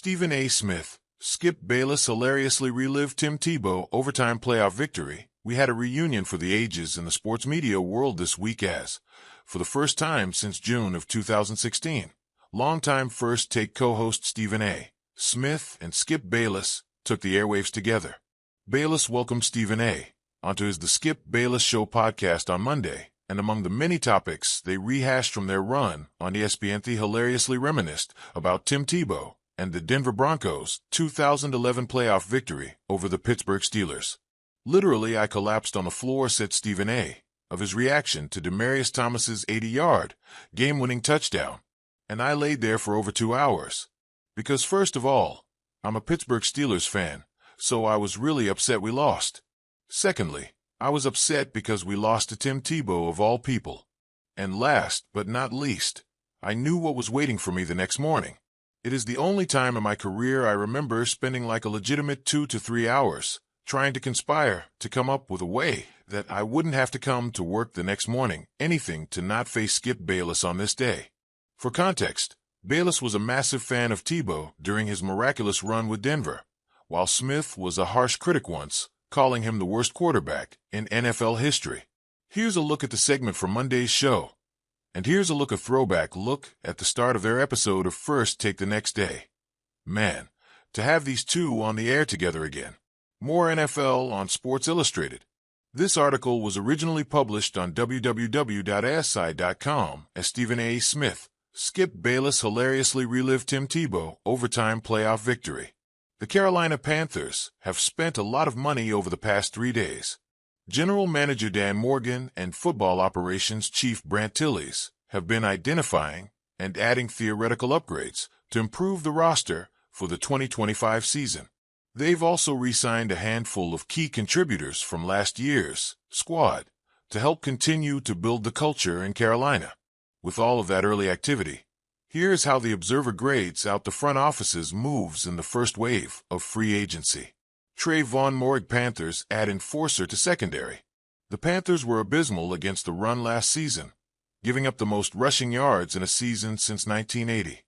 Stephen A. Smith, Skip Bayless hilariously relived Tim Tebow overtime playoff victory. We had a reunion for the ages in the sports media world this week as, for the first time since June of 2016, longtime First Take co-host Stephen A. Smith and Skip Bayless took the airwaves together. Bayless welcomed Stephen A. onto his The Skip Bayless Show podcast on Monday, and among the many topics they rehashed from their run on ESPN, they hilariously reminisced about Tim Tebow and the Denver Broncos' 2011 playoff victory over the Pittsburgh Steelers. "Literally, I collapsed on the floor," said Stephen A., of his reaction to Demaryius Thomas's 80-yard, game-winning touchdown. "And I laid there for over 2 hours. Because first of all, I'm a Pittsburgh Steelers fan, so I was really upset we lost. Secondly, I was upset because we lost to Tim Tebow of all people. And last but not least, I knew what was waiting for me the next morning. It is the only time in my career I remember spending like a legitimate 2 to 3 hours trying to conspire to come up with a way that I wouldn't have to come to work the next morning, anything to not face Skip Bayless on this day." For context, Bayless was a massive fan of Tebow during his miraculous run with Denver, while Smith was a harsh critic once, calling him the worst quarterback in NFL history. Here's a look at the segment from Monday's show. And here's a throwback look at the start of their episode of First Take the next day. Man, to have these two on the air together again. More NFL on Sports Illustrated. This article was originally published on www.asi.com as Stephen A. Smith, Skip Bayless hilariously relived Tim Tebow overtime playoff victory. The Carolina Panthers have spent a lot of money over the past 3 days. General Manager Dan Morgan and Football Operations Chief Brant Tillies have been identifying and adding theoretical upgrades to improve the roster for the 2025 season. They've also re-signed a handful of key contributors from last year's squad to help continue to build the culture in Carolina. With all of that early activity, here's how the Observer grades out the front office's moves in the first wave of free agency. Trayvon Moehrig Panthers add enforcer to secondary. The Panthers were abysmal against the run last season, giving up the most rushing yards in a season since 1980.